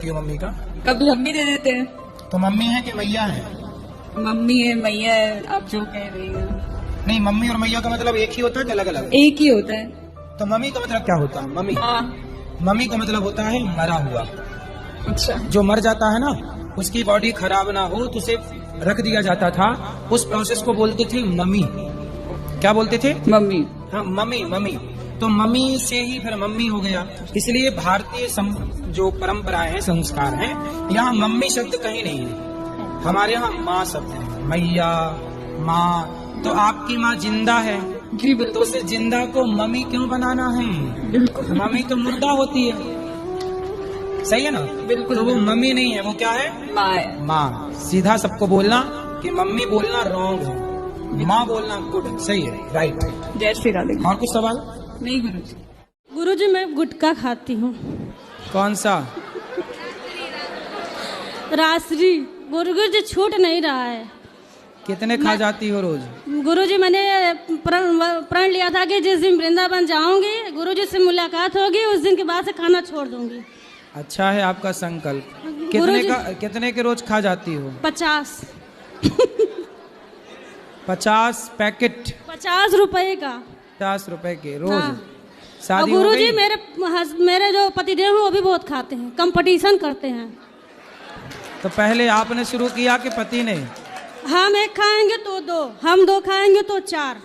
की मम्मी का? कभी हम भी दे देते हैं। तो मम्मी है कि मैया है? मम्मी है, मैया है, आप जो कह रही हैं। नहीं, मम्मी और मैया का मतलब एक ही होता है कि अलग अलग? एक ही होता है। तो मम्मी का मतलब क्या होता है? मम्मी मम्मी का मतलब होता है मरा हुआ। अच्छा। जो मर जाता है ना, उसकी बॉडी खराब ना हो तो उसे रख दिया जाता था, उस प्रोसेस को बोलते थे मम्मी। क्या बोलते थे? मम्मी। हाँ, मम्मी मम्मी। तो मम्मी से ही फिर मम्मी हो गया। इसलिए भारतीय जो परंपराएं हैं, संस्कार हैं, यहाँ मम्मी शब्द कहीं नहीं है। हमारे यहाँ माँ शब्द है, मैया, माँ। तो आपकी माँ जिंदा है जी बिल्कुल। तो उसे जिंदा को मम्मी क्यों बनाना है? बिल्कुल। मम्मी तो मुर्दा होती है, सही है ना? बिल्कुल। तो वो मम्मी नहीं है, वो क्या है? माँ है। माँ। सीधा सबको बोलना कि मम्मी बोलना रॉन्ग है, माँ बोलना गुड है, सही है, राइट। जय श्री राधे। और कुछ सवाल? नहीं गुरुजी। गुरुजी मैं गुटखा खाती हूँ। कौन सा? रासरी। गुरुजी छूट नहीं रहा है। कितने खा जाती हो रोज? गुरुजी मैंने प्रण लिया था कि जिस दिन वृंदावन जाऊंगी, गुरुजी से मुलाकात होगी, उस दिन के बाद से खाना छोड़ दूंगी। अच्छा है आपका संकल्प। कितने के रोज खा जाती हो? 50। 50 पैकेट? 50 रुपए का। 50 रुपए के रोज? हाँ। और शादी हो गुरुजी गई? मेरे जो पतिदेव हैं वो भी बहुत खाते हैं, कंपटीशन करते हैं। तो पहले आपने शुरू किया कि पति ने? हम एक खाएंगे तो 2, हम 2 खाएंगे तो 4।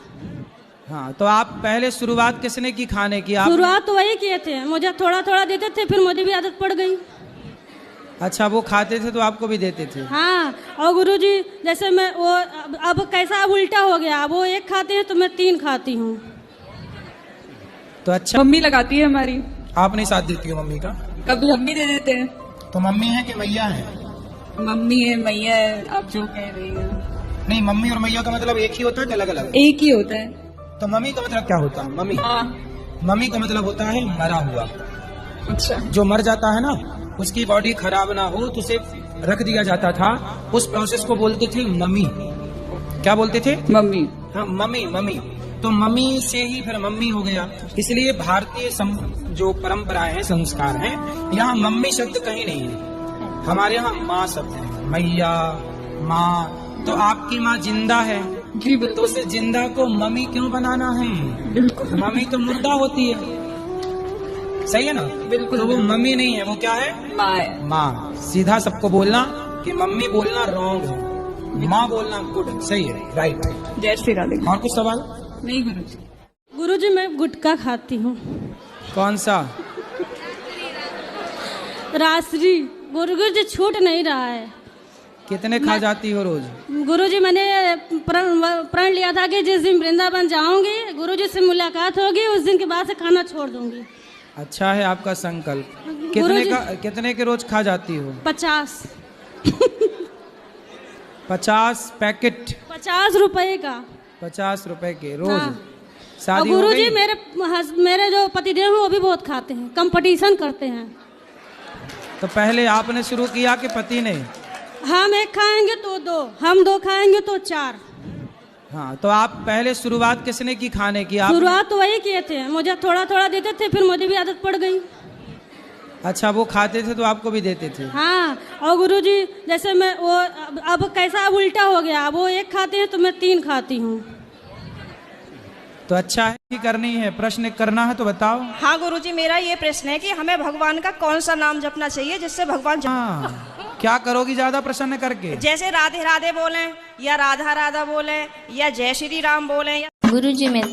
हाँ, तो आप पहले शुरुआत किसने की खाने की? आप? शुरुआत तो वही किए थे, मुझे थोड़ा थोड़ा देते थे, फिर मुझे भी आदत पड़ गई। अच्छा, वो खाते थे तो आपको भी देते थे? हाँ। और गुरुजी जैसे मैं वो अब कैसा अब उल्टा हो गया, वो एक खाते हैं तो मैं 3 खाती हूँ। तो अच्छा, मम्मी लगाती है हमारी। आप नहीं साथ देती हो मम्मी का? कभी हम भी दे देते हैं। तो मम्मी है कि मैया है? मम्मी है, मैया है, आप जो कह रही हैं। नहीं, मम्मी और मैया का मतलब एक ही होता है कि अलग अलग? एक ही होता है। तो मम्मी का मतलब क्या होता है? मम्मी मम्मी का मतलब होता है मरा हुआ। अच्छा। जो मर जाता है ना, उसकी बॉडी खराब ना हो तो उसे रख दिया जाता था, उस प्रोसेस को बोलते थे मम्मी। क्या बोलते थे? मम्मी। हाँ, मम्मी मम्मी। तो मम्मी से ही फिर मम्मी हो गया। इसलिए भारतीय जो परंपराएं हैं, संस्कार हैं, यहाँ मम्मी शब्द कहीं नहीं है। हमारे यहाँ माँ शब्द है, मैया, माँ। तो आपकी माँ जिंदा है जी बिल्कुल। तो उसे जिंदा को मम्मी क्यों बनाना है? बिल्कुल। मम्मी तो मुर्दा होती है, सही है ना? बिल्कुल। तो वो मम्मी नहीं है, वो क्या है? माँ है। माँ। सीधा सबको बोलना कि मम्मी बोलना रॉन्ग है, माँ बोलना गुड है, सही है, राइट। जय श्री राधे। और कुछ सवाल? नहीं गुरुजी। गुरुजी मैं गुटखा खाती हूँ। कौन सा? रासरी। गुरुजी छूट नहीं रहा है। कितने खा जाती हो रोज? गुरुजी मैंने प्रण लिया था कि जिस दिन वृंदावन जाऊंगी, गुरुजी से मुलाकात होगी, उस दिन के बाद से खाना छोड़ दूंगी। अच्छा है आपका संकल्प। कितने के रोज खा जाती हो? 50। 50 पैकेट? 50 रुपए का। 50 रुपए के रोज? हाँ। शादी और हो गुरुजी गई? मेरे जो पतिदेव हैं वो भी बहुत खाते हैं, कंपटीशन करते हैं। तो पहले आपने शुरू किया कि पति ने? हम एक खाएंगे तो 2, हम 2 खाएंगे तो 4। हाँ, तो आप पहले शुरुआत किसने की खाने की? आप? शुरुआत तो वही किए थे, मुझे थोड़ा थोड़ा देते थे, फिर मुझे भी आदत पड़ गई। अच्छा, वो खाते थे तो आपको भी देते थे? हाँ। और गुरुजी जैसे मैं वो अब कैसा अब उल्टा हो गया, वो एक खाते हैं तो मैं 3 खाती हूँ। तो अच्छा है कि करनी है, प्रश्न करना है तो बताओ। हाँ गुरुजी, मेरा ये प्रश्न है कि हमें भगवान का कौन सा नाम जपना चाहिए जिससे भगवान हाँ, क्या करोगी ज्यादा प्रसन्न करके? जैसे राधे राधे बोले, या राधा राधा बोले, या जय श्री राम बोले, या... गुरुजी मैं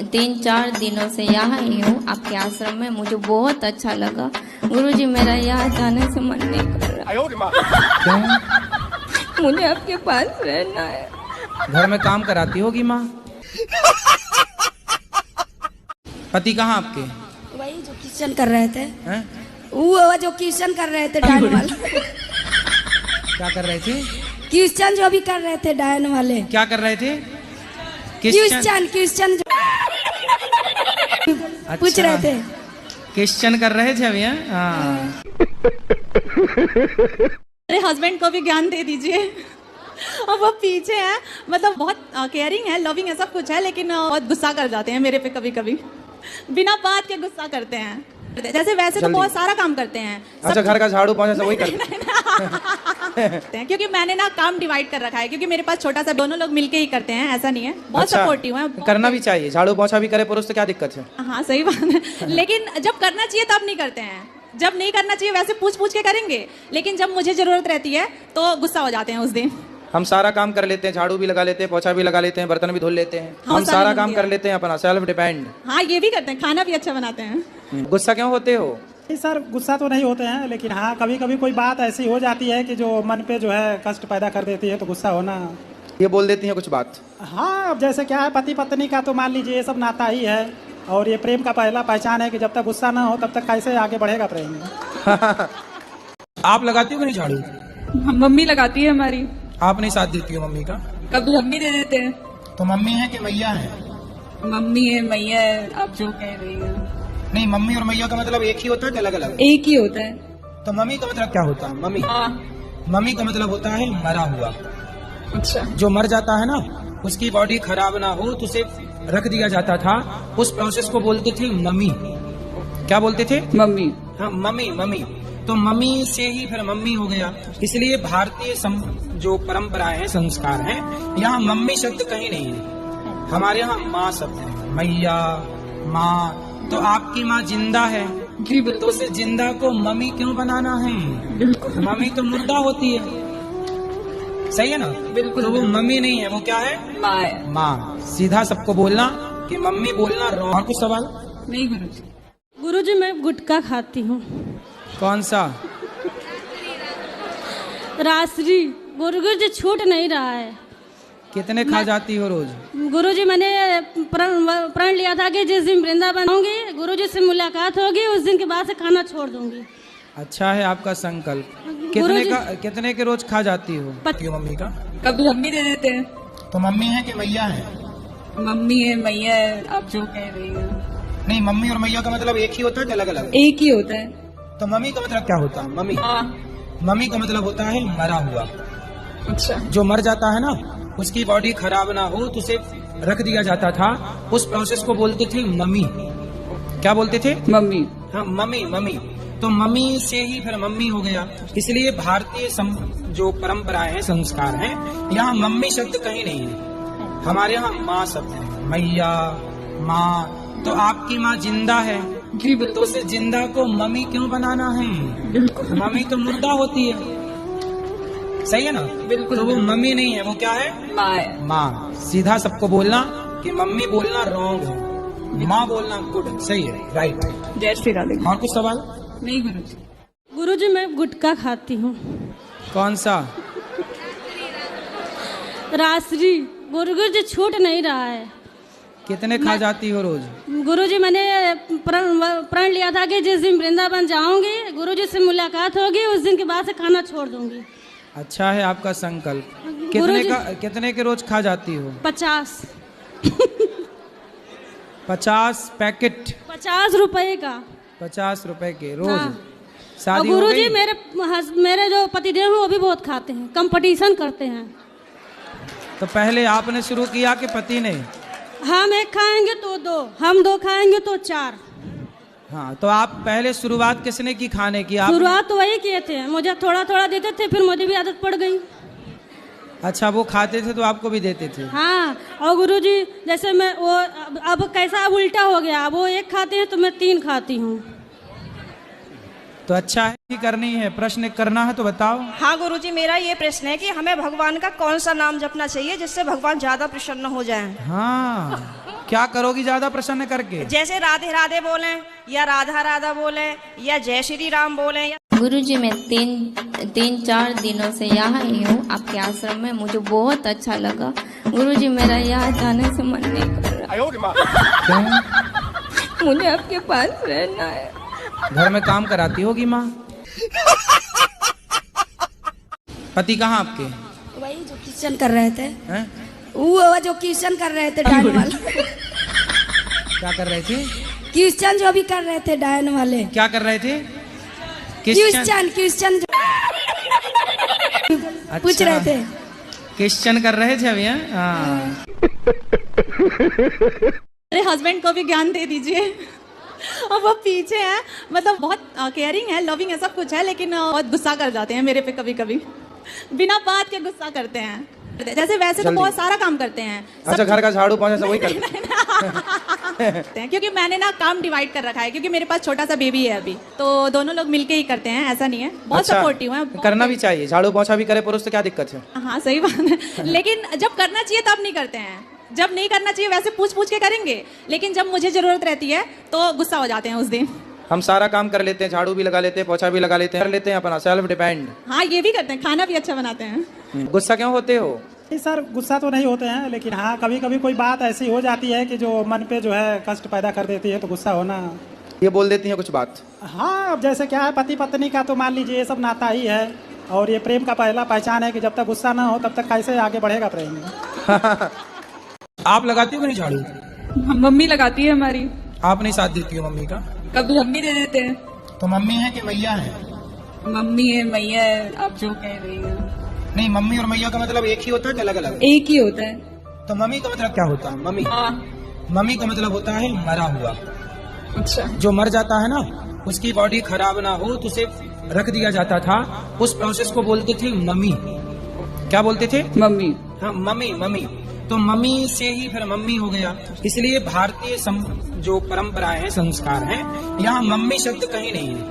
3-4 दिनों से यहाँ ही हूँ आपके आश्रम में। मुझे बहुत अच्छा लगा गुरुजी, मेरा यहाँ जाने से मन नहीं कर रहा। मुझे आपके पास रहना है। घर में काम कराती होगी माँ? पति कहाँ आपके? वही जो क्वेश्चन कर रहे थे। हैं? वो जो क्वेश्चन कर रहे थे डायन वाले। क्या कर रहे थे? क्वेश्चन जो भी कर रहे थे डायन वाले। क्या कर रहे थे? क्वेश्चन पूछ रहे थे। क्वेश्चन कर रहे थे अभी? हाँ। मेरे हस्बैंड को भी ज्ञान दे दीजिए। और वो पीछे है, मतलब बहुत केयरिंग है, लविंग है, सब कुछ है, लेकिन बहुत गुस्सा कर जाते हैं मेरे पे कभी कभी, बिना बात के गुस्सा करते हैं। जैसे वैसे तो जल्दी। बहुत सारा काम करते हैं अच्छा, घर का झाड़ू पोंछा सब वही करते हैं, क्योंकि मैंने ना काम डिवाइड कर रखा है, क्योंकि मेरे पास छोटा सा, दोनों लोग मिलके ही करते हैं, ऐसा नहीं है, बहुत सपोर्टिव है। करना भी चाहिए, झाड़ू पोंछा भी करे पुरुष तो क्या दिक्कत है। हाँ सही बात है, लेकिन जब करना चाहिए तब नहीं करते हैं, जब नहीं करना चाहिए वैसे पूछ पूछ के करेंगे, लेकिन जब मुझे जरूरत रहती है तो गुस्सा हो जाते हैं उस दिन। हम सारा काम कर लेते हैं, झाड़ू भी लगा लेते हैं, पोछा भी लगा लेते हैं, बर्तन भी धुल लेते हैं, हम सारी सारा काम बंदी कर है। लेते हैं, अपना सेल्फ डिपेंड। हाँ ये भी करते हैं, खाना भी अच्छा बनाते हैं। गुस्सा क्यों होते हो? नहीं सर, गुस्सा तो नहीं होते हैं, लेकिन हाँ कभी कभी कोई बात ऐसी हो जाती है कि जो मन पे जो है कष्ट पैदा कर देती है, तो गुस्सा होना। ये बोल देती हैं कुछ बात। हाँ, अब जैसे क्या है, पति पत्नी का तो मान लीजिए ये सब नाता ही है, और ये प्रेम का पहला पहचान है कि जब तक गुस्सा ना हो तब तक कैसे आगे बढ़ेगा प्रेम। आप लगाती हो कि नहीं झाड़ू? मम्मी लगाती है हमारी, आप नहीं साथ देती हो मम्मी का? कभी हम भी दे देते हैं। तो मम्मी है कि मैया है? मम्मी है, मैया है, आप जो कह रही हो। नहीं, मम्मी और मैया का मतलब एक ही होता है कि अलग अलग? एक ही होता है। तो मम्मी का मतलब क्या होता है? मम्मी हाँ। मम्मी का मतलब होता है मरा हुआ। अच्छा। जो मर जाता है ना, उसकी बॉडी खराब ना हो तो उसे रख दिया जाता था, उस प्रोसेस को बोलते थे मम्मी। क्या बोलते थे? मम्मी। हाँ, मम्मी मम्मी। तो मम्मी से ही फिर मम्मी हो गया। इसलिए भारतीय जो परंपराएं हैं, संस्कार हैं, यहाँ मम्मी शब्द कहीं नहीं है, हमारे यहाँ माँ शब्द है। मैया, माँ। तो आपकी माँ जिंदा है जी तो उसे जिंदा को मम्मी क्यों बनाना है? मम्मी तो मुर्दा होती है, सही है ना? बिल्कुल। तो वो मम्मी नहीं है, वो क्या है? माँ है। माँ। सीधा सबको बोलना कि मम्मी बोलना रॉन्ग। और कुछ सवाल? नहीं गुरुजी। गुरुजी मैं गुटखा खाती हूँ। कौन सा? रासरी। गुरुजी छूट नहीं रहा है। कितने खा जाती हो रोज? गुरुजी मैंने प्रण लिया था कि जिस दिन वृंदावन आऊंगी, गुरुजी से मुलाकात होगी, उस दिन के बाद से खाना छोड़ दूंगी। अच्छा है आपका संकल्प। कितने के रोज खा जाती हो? मम्मी का? कभी हम भी दे देते हैं। तो मम्मी है कि मैया है? मम्मी है, मैया है, आप जो कह रही हो। नहीं, मम्मी और मैया का मतलब एक ही होता है कि अलग अलग? एक ही होता है। तो मम्मी का मतलब क्या होता है? मम्मी हाँ। मम्मी का मतलब होता है मरा हुआ। अच्छा। जो मर जाता है ना, उसकी बॉडी खराब ना हो तो उसे रख दिया जाता था, उस प्रोसेस को बोलते थे मम्मी। क्या बोलते थे? मम्मी। हाँ, मम्मी मम्मी। तो मम्मी से ही फिर मम्मी हो गया। इसलिए भारतीय जो परंपराएं हैं, संस्कार हैं, यहाँ मम्मी शब्द कहीं नहीं है, हमारे यहाँ माँ शब्द है। मैया, माँ। तो आपकी माँ जिंदा है जी तो उसे जिंदा को मम्मी क्यों बनाना है? मम्मी तो मुर्दा होती है, सही है ना? बिल्कुल। तो वो मम्मी नहीं है, वो क्या है? माँ है। माँ। सीधा सबको बोलना कि मम्मी बोलना रॉन्ग है, माँ बोलना गुड, सही है, राइट। जय श्री राधे। और कुछ सवाल? नहीं गुरुजी। गुरुजी मैं गुटखा खाती हूँ। कौन सा? रासरी। गुरुजी छूट नहीं रहा है। कितने खा जाती हो रोज? गुरुजी मैंने प्रण लिया था कि जिस दिन वृंदावन जाऊंगी, गुरुजी से मुलाकात होगी, उस दिन के बाद से खाना छोड़ दूंगी। अच्छा है आपका संकल्प। कितने के रोज खा जाती हो? 50। 50 पैकेट? 50 रुपए का। 50 रुपए के रोज? हाँ। और शादी हो गुरुजी गई? मेरे जो पतिदेव हैं वो भी बहुत खाते हैं, कंपटीशन करते हैं। तो पहले आपने शुरू किया कि पति ने? हम एक खाएंगे तो 2, हम 2 खाएंगे तो 4। हाँ, तो आप पहले शुरुआत किसने की खाने की? आप? शुरुआत तो वही किए थे, मुझे थोड़ा थोड़ा देते थे, फिर मुझे भी आदत पड़ गई। अच्छा, वो खाते थे तो आपको भी देते थे? हाँ। और गुरुजी जैसे मैं वो अब कैसा अब उल्टा हो गया, वो 1 खाते हैं तो मैं 3 खाती हूँ। तो अच्छा है कि करनी है। प्रश्न करना है तो बताओ। हाँ गुरुजी, मेरा ये प्रश्न है कि हमें भगवान का कौन सा नाम जपना चाहिए जिससे भगवान ज्यादा प्रसन्न हो जाएं? हाँ, क्या करोगी ज्यादा प्रसन्न करके? जैसे राधे राधे बोले, या राधा राधा बोले, या जय श्री राम बोले, या... गुरुजी मैं 3-4 दिनों से यहाँ ही हूँ आपके आश्रम में, मुझे बहुत अच्छा लगा। गुरुजी मेरा यहाँ जाने से मन नहीं कर रहा। मुझे आपके पास रहना है। घर में काम कराती होगी माँ? पति कहाँ आपके? वही जो किचन कर रहे थे। हैं? वो जो किचन कर रहे थे डायन वाले। क्या कर रहे थे? किचन जो भी कर रहे थे डायन वाले। क्या कर रहे थे? क्रिश्चियन पूछ रहे थे। क्वेश्चन कर रहे थे अभी? हाँ। मेरे हस्बैंड को भी ज्ञान दे दीजिए। और वो पीछे हैं, मतलब बहुत केयरिंग है, लविंग है, सब कुछ है, लेकिन बहुत गुस्सा कर जाते हैं मेरे पे कभी कभी, बिना बात के गुस्सा करते हैं। जैसे वैसे तो बहुत सारा काम करते हैं। अच्छा, घर का झाड़ू पोंछा सब वही करते हैं क्योंकि मैंने ना काम डिवाइड कर रखा है, क्योंकि मेरे पास छोटा सा बेबी है अभी, तो दोनों लोग मिलके ही करते हैं, ऐसा नहीं है। बहुत सपोर्टिव है। करना भी चाहिए, झाड़ू पोंछा भी करे पुरुष तो क्या दिक्कत है। हाँ सही बात है, लेकिन जब करना चाहिए तब नहीं करते हैं, जब नहीं करना चाहिए वैसे पूछ पूछ के करेंगे, लेकिन जब मुझे जरूरत रहती है तो गुस्सा हो जाते हैं उस दिन। हम सारा काम कर लेते हैं, झाड़ू भी लगा लेते हैं, पोछा भी लगा लेते हैं, कर लेते हैं अपना सेल्फ डिपेंड। हाँ ये भी करते हैं, खाना भी अच्छा बनाते हैं। गुस्सा क्यों होते हो? नहीं सर, गुस्सा तो नहीं होते हैं, लेकिन हाँ कभी कभी कोई बात ऐसी हो जाती है कि जो मन पे जो है कष्ट पैदा कर देती है, तो गुस्सा होना। ये बोल देती हैं कुछ बात? हाँ, अब जैसे क्या है, पति पत्नी का तो मान लीजिए ये सब नाता ही है, और ये प्रेम का पहला पहचान है कि जब तक गुस्सा ना हो तब तक कैसे आगे बढ़ेगा प्रेम। आप लगाती हो कि नहीं झाड़ू? मम्मी लगाती है हमारी। आप नहीं साथ देती हो मम्मी का? कभी हम भी दे देते हैं। तो मम्मी है कि मैया है? मम्मी है, मैया है, आप जो कह रही हैं। नहीं, मम्मी और मैया का मतलब एक ही होता है कि अलग अलग? एक ही होता है। तो मम्मी का मतलब क्या होता है? मम्मी मम्मी का मतलब होता है मरा हुआ। अच्छा। जो मर जाता है ना, उसकी बॉडी खराब ना हो तो उसे रख दिया जाता था, उस प्रोसेस को बोलते थे मम्मी। क्या बोलते थे? मम्मी। हाँ, मम्मी मम्मी। तो मम्मी से ही फिर मम्मी हो गया। इसलिए भारतीय जो परंपराएं हैं, संस्कार हैं, यहाँ मम्मी शब्द कहीं नहीं है।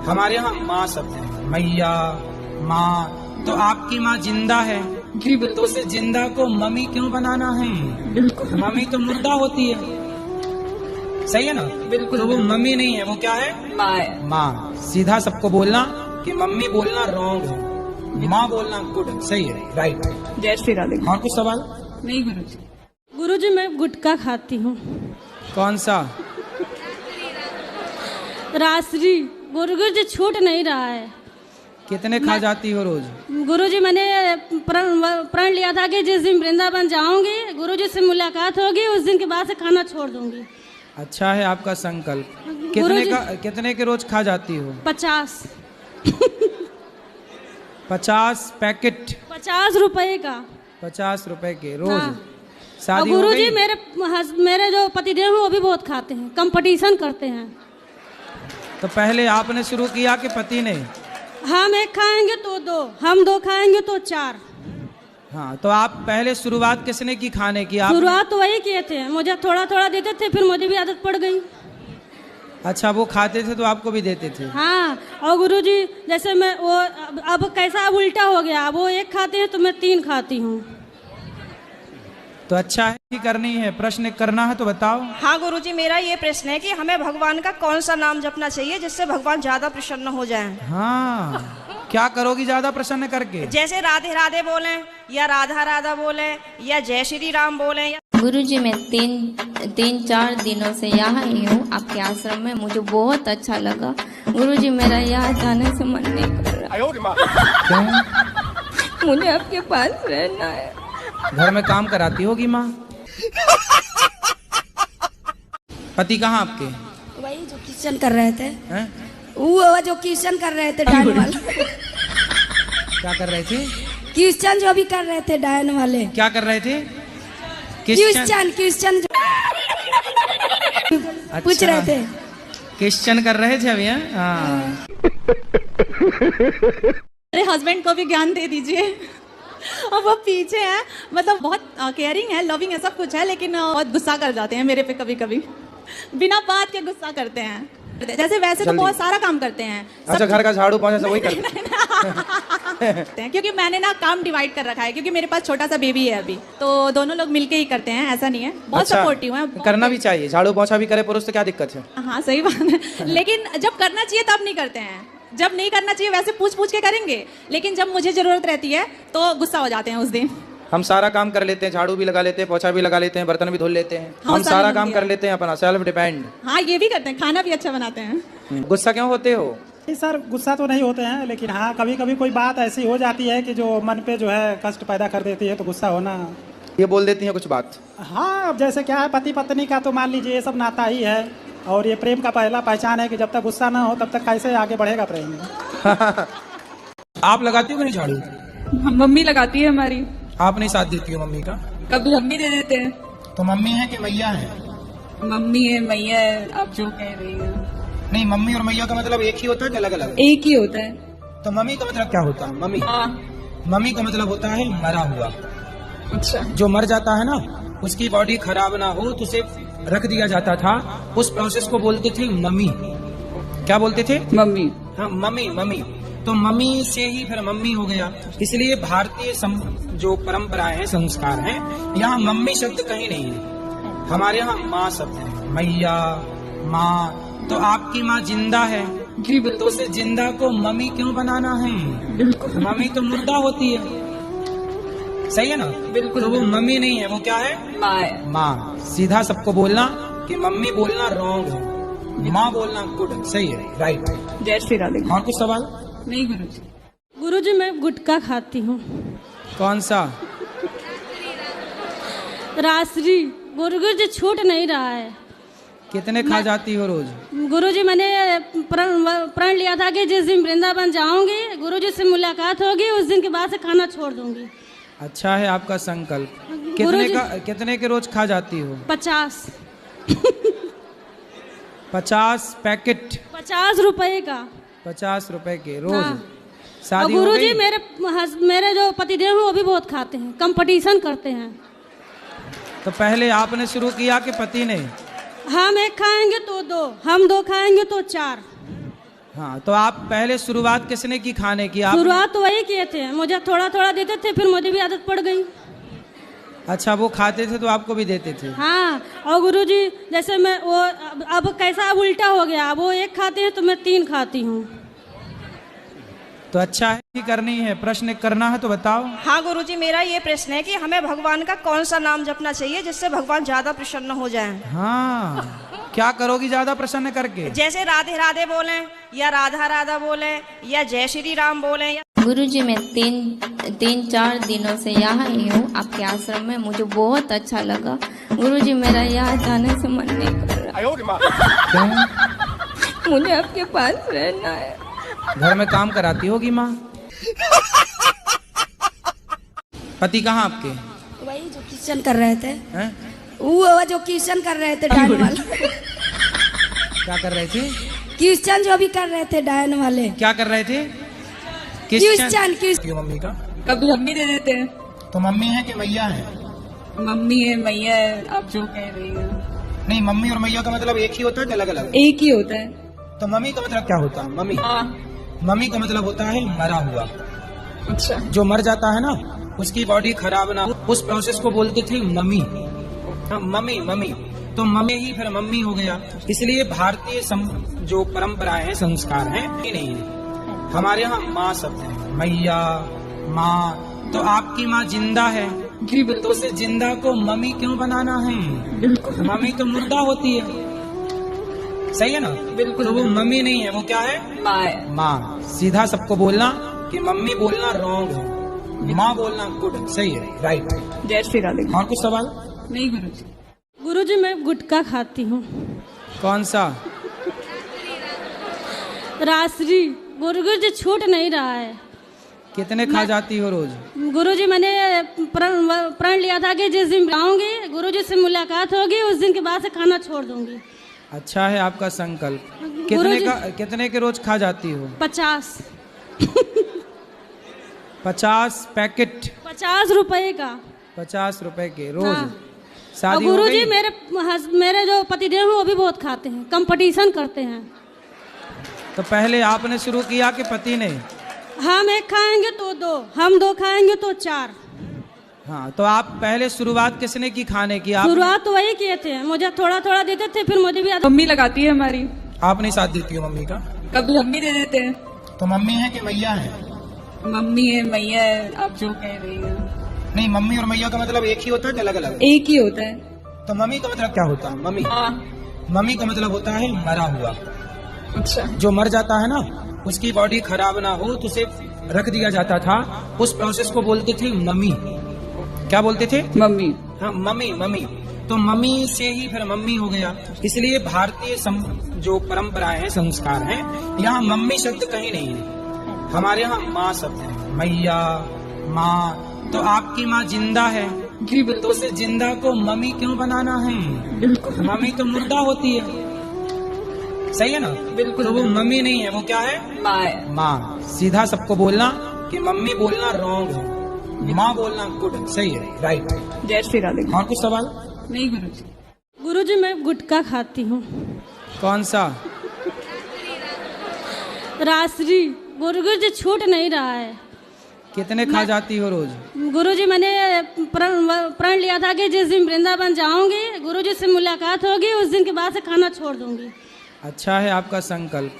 हमारे यहाँ माँ शब्द है, मैया, माँ। तो आपकी माँ जिंदा है जी, तो उसे जिंदा को मम्मी क्यों बनाना है? बिल्कुल। मम्मी तो मुर्दा होती है, सही है ना? बिल्कुल। तो वो मम्मी नहीं है, वो क्या है? माँ है। माँ। सीधा सबको बोलना कि मम्मी बोलना रॉन्ग है, माँ बोलना गुड, सही है, राइट। जय श्री राधे। और कुछ सवाल? नहीं गुरुजी। गुरुजी मैं गुटखा खाती हूँ। कौन सा? रासरी। गुरुजी छूट नहीं रहा है। कितने खा जाती हो रोज? गुरुजी मैंने प्रण लिया था कि जिस दिन वृंदावन जाऊंगी, गुरुजी से मुलाकात होगी, उस दिन के बाद से खाना छोड़ दूंगी। अच्छा है आपका संकल्प। कितने के रोज खा जाती हो? 50। 50 पैकेट? 50 रुपए का। 50 रुपए के रोज? हाँ। शादी हो गुरुजी गई? मेरे जो पतिदेव हैं वो भी बहुत खाते हैं, कंपटीशन करते हैं। तो पहले आपने शुरू किया कि पति ने? हम एक खाएंगे तो 2, हम 2 खाएंगे तो 4। हाँ, तो आप पहले शुरुआत किसने की खाने की? आप? शुरुआत तो वही किए थे, मुझे थोड़ा थोड़ा देते थे, फिर मुझे भी आदत पड़ गई। अच्छा, वो खाते थे तो आपको भी देते थे? हाँ। और गुरुजी जैसे मैं वो अब कैसा अब उल्टा हो गया, अब वो 1 खाते हैं तो मैं 3 खाती हूँ। तो अच्छा है कि करनी है, प्रश्न करना है तो बताओ। हाँ गुरुजी, मेरा ये प्रश्न है कि हमें भगवान का कौन सा नाम जपना चाहिए जिससे भगवान ज्यादा प्रसन्न हो जाएं? हाँ, क्या करोगी ज्यादा प्रसन्न करके? जैसे राधे राधे बोलें, या राधा राधा बोलें, या जय श्री राम बोलें, या... गुरुजी मैं 3-4 दिनों से यहाँ ही हूँ आपके आश्रम में, मुझे बहुत अच्छा लगा। गुरुजी मेरा यहाँ जाने से मन नहीं कर रहा। मुझे आपके पास रहना है। घर में काम कराती होगी माँ? पति कहाँ आपके? वही जो किचन कर रहे थे। हैं? वो जो किचन कर रहे थे डायन वाले। क्या कर रहे थे? किचन जो भी कर रहे थे डायन वाले। क्या कर रहे थे? क्रिश्चियन पूछ रहे थे। क्रिश्चियन कर रहे थे अभी? हाँ। मेरे हस्बैंड को भी ज्ञान दे दीजिए। और वो पीछे हैं, मतलब बहुत केयरिंग है, लविंग है, सब कुछ है, लेकिन बहुत गुस्सा कर जाते हैं मेरे पे कभी कभी, बिना बात के गुस्सा करते हैं। जैसे वैसे तो बहुत सारा काम करते हैं। अच्छा, घर का झाड़ू पोंछा सब वही करते हैं क्योंकि मैंने ना काम डिवाइड कर रखा है, क्योंकि मेरे पास छोटा सा बेबी है अभी, तो दोनों लोग मिलके ही करते हैं, ऐसा नहीं है। बहुत सपोर्टिव है। करना भी चाहिए, झाड़ू पोंछा भी करे पुरुष तो क्या दिक्कत है। हाँ सही बात है, लेकिन जब करना चाहिए तब नहीं करते हैं, जब नहीं करना चाहिए वैसे पूछ पूछ के करेंगे, लेकिन जब मुझे जरूरत रहती है तो गुस्सा हो जाते हैं उस दिन। हम सारा काम कर लेते हैं, झाड़ू भी लगा लेते हैं, पोछा भी लगा लेते हैं, बर्तन भी धुल लेते हैं। हम सारा काम कर लेते हैं अपना सेल्फ डिपेंड। हाँ ये भी करते हैं, खाना भी अच्छा बनाते हैं। गुस्सा क्यों होते हो? नहीं सर, गुस्सा तो नहीं होते हैं, लेकिन हाँ कभी कभी कोई बात ऐसी हो जाती है कि जो मन पे जो है कष्ट पैदा कर देती है, तो गुस्सा होना। ये बोल देती हैं कुछ बात? हाँ, अब जैसे क्या है, पति पत्नी का तो मान लीजिए ये सब नाता ही है, और ये प्रेम का पहला पहचान है कि जब तक गुस्सा ना हो तब तक कैसे आगे बढ़ेगा प्रेम। आप लगाती हो कि नहीं झाड़ू? मम्मी लगाती है हमारी। आप नहीं साथ देती हो मम्मी का? कभी हम भी दे देते हैं। तो मम्मी है कि मैया है? मम्मी है मैया है, आप जो कह रही हो। नहीं, मम्मी और मैया का मतलब एक ही होता है कि अलग अलग? एक ही होता है। तो मम्मी का मतलब क्या होता है? मम्मी मम्मी का मतलब होता है मरा हुआ। अच्छा। जो मर जाता है ना, उसकी बॉडी खराब ना हो तो उसे रख दिया जाता था, उस प्रोसेस को बोलते थे मम्मी। क्या बोलते थे? मम्मी। हाँ, मम्मी मम्मी। तो मम्मी से ही फिर मम्मी हो गया। इसलिए भारतीय जो परंपराएं हैं, संस्कार हैं, यहाँ मम्मी शब्द कहीं नहीं है। हमारे यहाँ माँ शब्द है, मैया, माँ। तो आपकी माँ जिंदा है जी बिल्कुल। तो उसे जिंदा को मम्मी क्यों बनाना है? बिल्कुल। मम्मी तो मुर्दा होती है, सही है ना? बिल्कुल। तो वो मम्मी नहीं है, वो क्या है? माँ है। माँ। सीधा सबको बोलना कि मम्मी बोलना रॉन्ग है, माँ बोलना गुड, सही है, राइट। जय श्री राधे। और कुछ सवाल? नहीं गुरुजी। गुरुजी मैं गुटखा खाती हूँ। कौन सा? रासरी। गुरुजी छूट नहीं रहा है। कितने खा जाती हो रोज? गुरुजी मैंने प्रण लिया था कि जिस दिन वृंदावन जाऊंगी, गुरुजी से मुलाकात होगी, उस दिन के बाद से खाना छोड़ दूंगी। अच्छा है आपका संकल्प। कितने के रोज खा जाती हो? 50। 50 पैकेट? 50 रुपए का। 50 रुपए के रोज? हाँ। शादी और हो गुरुजी गई? मेरे जो पतिदेव हैं वो भी बहुत खाते हैं, कंपटीशन करते हैं। तो पहले आपने शुरू किया कि पति ने? हम एक खाएंगे तो 2, हम 2 खाएंगे तो 4। हाँ, तो आप पहले शुरुआत किसने की खाने की? आप? शुरुआत तो वही किए थे, मुझे थोड़ा थोड़ा देते थे, फिर मुझे भी आदत पड़ गई। अच्छा, वो खाते थे तो आपको भी देते थे? हाँ। और गुरुजी जैसे मैं वो अब कैसा अब उल्टा हो गया, वो 1 खाते हैं तो मैं 3 खाती हूँ। तो अच्छा है कि करनी है, प्रश्न करना है तो बताओ। हाँ गुरुजी, मेरा ये प्रश्न है कि हमें भगवान का कौन सा नाम जपना चाहिए जिससे भगवान ज्यादा प्रसन्न हो जाएं? हाँ, क्या करोगी ज्यादा प्रसन्न करके? जैसे राधे राधे बोलें, या राधा राधा बोलें, या जय श्री राम बोलें, या... गुरुजी मैं 3-4 दिनों से यहाँ ही हूँ आपके आश्रम में। मुझे बहुत अच्छा लगा गुरुजी, मेरा यहाँ जाने से मन नहीं कर रहा। मुझे आपके पास रहना है। घर में काम कराती होगी माँ? पति कहाँ आपके? वही जो कीर्तन कर रहे थे। हैं? वो जो कीर्तन कर रहे थे डायन वाले। क्या कर रहे थे? कीर्तन जो भी कर रहे थे डायन वाले। क्या कर रहे थे? कीर्तन। क्यों मम्मी का? कभी हम भी दे देते हैं। तो मम्मी है कि मैया है? मम्मी है मैया है, आप जो कह रही हो। नहीं, मम्मी और मैया का मतलब एक ही होता है कि अलग अलग? एक ही होता है। तो मम्मी का मतलब क्या होता है? मम्मी मम्मी का मतलब होता है मरा हुआ। अच्छा। जो मर जाता है ना, उसकी बॉडी खराब ना हो, उस प्रोसेस को बोलते थे मम्मी। हाँ, मम्मी मम्मी। तो मम्मी ही फिर मम्मी हो गया। इसलिए भारतीय जो परंपराएं हैं, संस्कार हैं, ये नहीं है। हमारे यहाँ माँ शब्द है, मैया, माँ। तो आपकी माँ जिंदा है जी बिल्कुल। तो उसे जिंदा को मम्मी क्यों बनाना है? बिल्कुल। मम्मी तो मुर्दा होती है, सही है ना? बिल्कुल। तो वो मम्मी नहीं है, वो क्या है? माँ है। माँ। सीधा सबको बोलना कि मम्मी बोलना रॉन्ग है, माँ बोलना गुड, सही है, राइट। जय श्री राधे। और कुछ सवाल? नहीं गुरुजी। गुरुजी मैं गुटखा खाती हूँ। कौन सा? रासरी। गुरुजी छूट नहीं रहा है। कितने खा जाती हो रोज? गुरुजी मैंने प्रण लिया था कि जिस दिन आऊंगी, गुरुजी से मुलाकात होगी, उस दिन के बाद से खाना छोड़ दूंगी। अच्छा है आपका संकल्प। कितने के रोज खा जाती हो? 50। 50 पैकेट? 50 रुपए का। 50 रुपए के रोज? हाँ। और शादी हो गुरुजी गई? मेरे जो पतिदेव हैं वो भी बहुत खाते हैं, कंपटीशन करते हैं। तो पहले आपने शुरू किया कि पति ने? हम 1 खाएंगे तो 2, हम 2 खाएंगे तो 4। हाँ, तो आप पहले शुरुआत किसने की खाने की? आप? शुरुआत तो वही किए थे, मुझे थोड़ा थोड़ा देते थे, फिर मुझे भी आदत। मम्मी लगाती है हमारी। आप नहीं साथ देती हो मम्मी का? कभी हम भी दे देते हैं। तो मम्मी है कि मैया है? मम्मी है मैया है, आप जो कह रही हो। नहीं, मम्मी और मैया का मतलब एक ही होता है कि अलग अलग? एक ही होता है। तो मम्मी का मतलब क्या होता है? मम्मी मम्मी का मतलब होता है मरा हुआ। अच्छा। जो मर जाता है ना, उसकी बॉडी खराब ना हो तो उसे रख दिया जाता था, उस प्रोसेस को बोलते थे मम्मी। क्या बोलते थे? मम्मी। हाँ, मम्मी मम्मी। तो मम्मी से ही फिर मम्मी हो गया। इसलिए भारतीय जो परंपराएं हैं, संस्कार हैं, यहाँ मम्मी शब्द कहीं नहीं है। हमारे यहाँ माँ शब्द है, मैया, माँ। तो आपकी माँ जिंदा है जी बिल्कुल। तो उसे जिंदा को मम्मी क्यों बनाना है? बिल्कुल मम्मी तो मुर्दा होती है, सही है ना? बिल्कुल। तो वो मम्मी नहीं है, वो क्या है? माँ है। माँ। सीधा सबको बोलना कि मम्मी बोलना रॉन्ग है, माँ बोलना गुड, सही है, राइट। जय श्री राधे। और कुछ सवाल? नहीं गुरुजी। गुरुजी मैं गुटखा खाती हूँ, कौन सा? रासरी। गुरुजी छूट नहीं रहा है। कितने खा जाती हो रोज? गुरुजी मैंने प्रण लिया था कि जिस दिन वृंदावन जाऊंगी, गुरुजी से मुलाकात होगी, उस दिन के बाद से खाना छोड़ दूंगी। अच्छा है आपका संकल्प।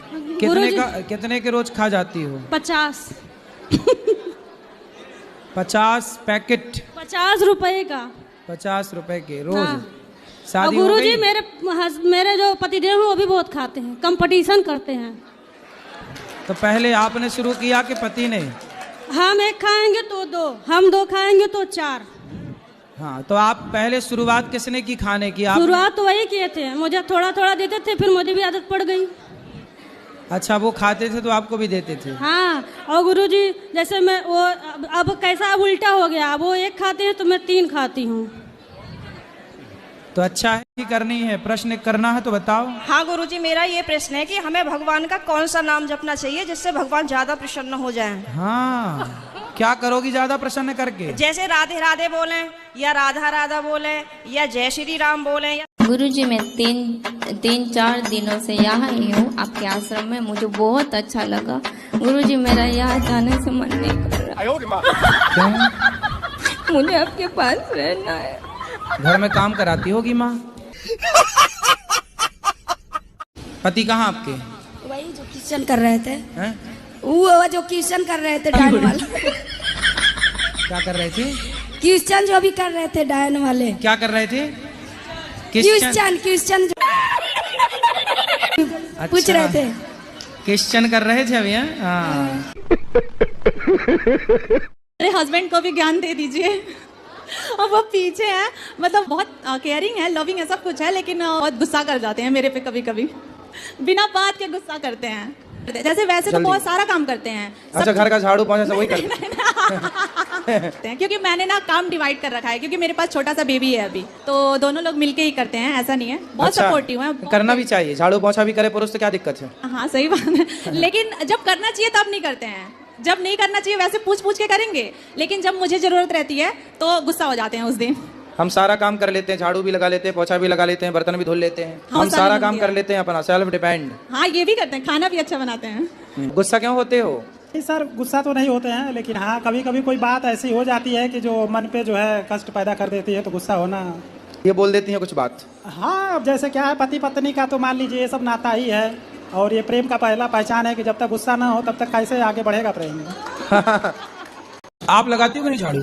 कितने के रोज खा जाती हो? 50। 50 पैकेट? 50 रुपए का। 50 रुपए के रोज? हाँ। शादी हो गुरुजी गई? मेरे जो पतिदेव हैं वो भी बहुत खाते हैं, कंपटीशन करते हैं। तो पहले आपने शुरू किया कि पति ने? हम एक खाएंगे तो 2, हम 2 खाएंगे तो 4। हाँ, तो आप पहले शुरुआत किसने की खाने की? आप? शुरुआत तो वही किए थे, मुझे थोड़ा थोड़ा देते थे, फिर मुझे भी आदत पड़ गई। अच्छा, वो खाते थे तो आपको भी देते थे? हाँ। और गुरुजी जैसे मैं वो अब कैसा अब उल्टा हो गया, अब वो 1 खाते हैं तो मैं 3 खाती हूँ। तो अच्छा है कि करनी है, प्रश्न करना है तो बताओ। हाँ गुरुजी, मेरा ये प्रश्न है कि हमें भगवान का कौन सा नाम जपना चाहिए जिससे भगवान ज्यादा प्रसन्न हो जाएं? हाँ, क्या करोगी ज्यादा प्रसन्न करके? जैसे राधे राधे बोले, या राधा राधा बोले, या जय श्री राम बोले, या... गुरुजी मैं 3-4 दिनों से यहाँ ही हूँ आपके आश्रम में। मुझे बहुत अच्छा लगा गुरुजी, मेरा यहाँ जाने से मन नहीं कर रहा। मुझे आपके पास रहना है। घर में काम कराती होगी माँ? पति कहाँ आपके? वही जो कीर्तन कर रहे थे। हैं? वो जो कीर्तन कर रहे थे डायन वाले। क्या कर रहे थे? कीर्तन जो भी कर रहे थे डायन वाले। क्या कर रहे थे? क्रिश्चियन पूछ रहे थे। क्रिश्चियन कर रहे थे अभी? हाँ। मेरे हस्बैंड को भी ज्ञान दे दीजिए। और वो पीछे है, मतलब बहुत केयरिंग है, लविंग है, सब कुछ है, लेकिन बहुत गुस्सा कर जाते हैं मेरे पे कभी कभी, बिना बात के गुस्सा करते हैं। जैसे वैसे तो बहुत सारा काम करते हैं। अच्छा, घर का झाड़ू पोंछा सब वही करते हैं। क्योंकि मैंने ना काम डिवाइड कर रखा है, क्योंकि मेरे पास छोटा सा बेबी है अभी, तो दोनों लोग मिलके ही करते हैं, ऐसा नहीं है। बहुत सपोर्टिव है। करना भी चाहिए, झाड़ू पोंछा भी करे पुरुष तो क्या दिक्कत है? हाँ सही बात है, लेकिन जब करना चाहिए तब नहीं करते हैं। जब नहीं करना चाहिए वैसे पूछ पूछ के करेंगे, लेकिन जब मुझे जरूरत रहती है तो गुस्सा हो जाते हैं उस दिन। हम सारा काम कर लेते हैं, झाड़ू भी लगा लेते हैं, पोछा भी लगा लेते हैं, बर्तन भी धुल लेते हैं। हम सारा काम कर लेते हैं अपना, सेल्फ डिपेंड। हाँ ये भी करते हैं, खाना भी अच्छा बनाते हैं। गुस्सा क्यों होते हो? सर गुस्सा तो नहीं होते हैं, लेकिन हाँ कभी कभी कोई बात ऐसी हो जाती है कि जो मन पे जो है कष्ट पैदा कर देती है, तो गुस्सा होना। ये बोल देती हैं कुछ बात? हाँ, अब जैसे क्या है, पति पत्नी का तो मान लीजिए ये सब नाता ही है, और ये प्रेम का पहला पहचान है कि जब तक गुस्सा ना हो तब तक कैसे आगे बढ़ेगा प्रेम। आप लगाती हो कि नहीं झाड़ू?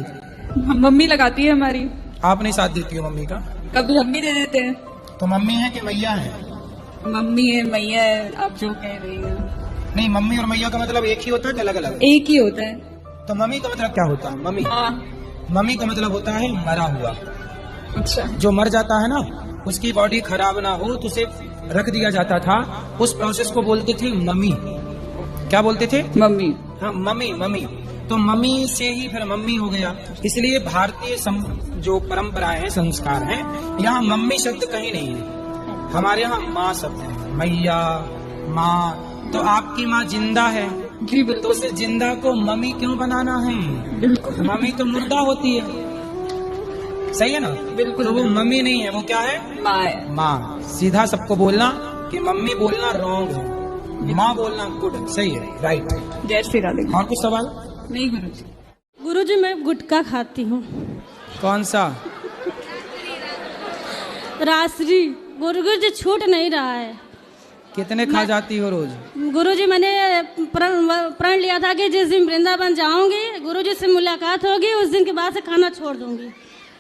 मम्मी लगाती है हमारी। आप नहीं साथ देती हो मम्मी का? कभी हम भी दे देते हैं। तो मम्मी है कि मैया है? मम्मी है, मैया है, आप जो कह रही हैं। नहीं, मम्मी और मैया का मतलब एक ही होता है कि अलग अलग? एक ही होता है। तो मम्मी का मतलब क्या होता है? मम्मी मम्मी का मतलब होता है मरा हुआ। अच्छा। जो मर जाता है ना, उसकी बॉडी खराब ना हो तो उसे रख दिया जाता था, उस प्रोसेस को बोलते थे मम्मी। क्या बोलते थे? मम्मी। हाँ, मम्मी मम्मी। तो मम्मी से ही फिर मम्मी हो गया। इसलिए भारतीय जो परंपराएं हैं, संस्कार हैं, यहाँ मम्मी शब्द कहीं नहीं है, हमारे यहाँ माँ शब्द है। मैया, माँ। तो आपकी माँ जिंदा है जी बिल्कुल। तो उसे जिंदा को मम्मी क्यों बनाना है? बिल्कुल। मम्मी तो मुर्दा होती है, सही है ना? बिल्कुल। तो वो मम्मी नहीं है, वो क्या है? माँ है। माँ। सीधा सबको बोलना कि मम्मी बोलना रॉन्ग है, माँ बोलना गुड, सही है, राइट। जय श्री राधे। और कुछ सवाल? नहीं गुरुजी। गुरुजी मैं गुटखा खाती हूँ। कौन सा? रासरी। गुरुजी छूट नहीं रहा है। कितने खा जाती हो रोज? गुरुजी मैंने प्रण लिया था कि जिस दिन वृंदावन जाऊंगी, गुरुजी से मुलाकात होगी, उस दिन के बाद से खाना छोड़ दूंगी।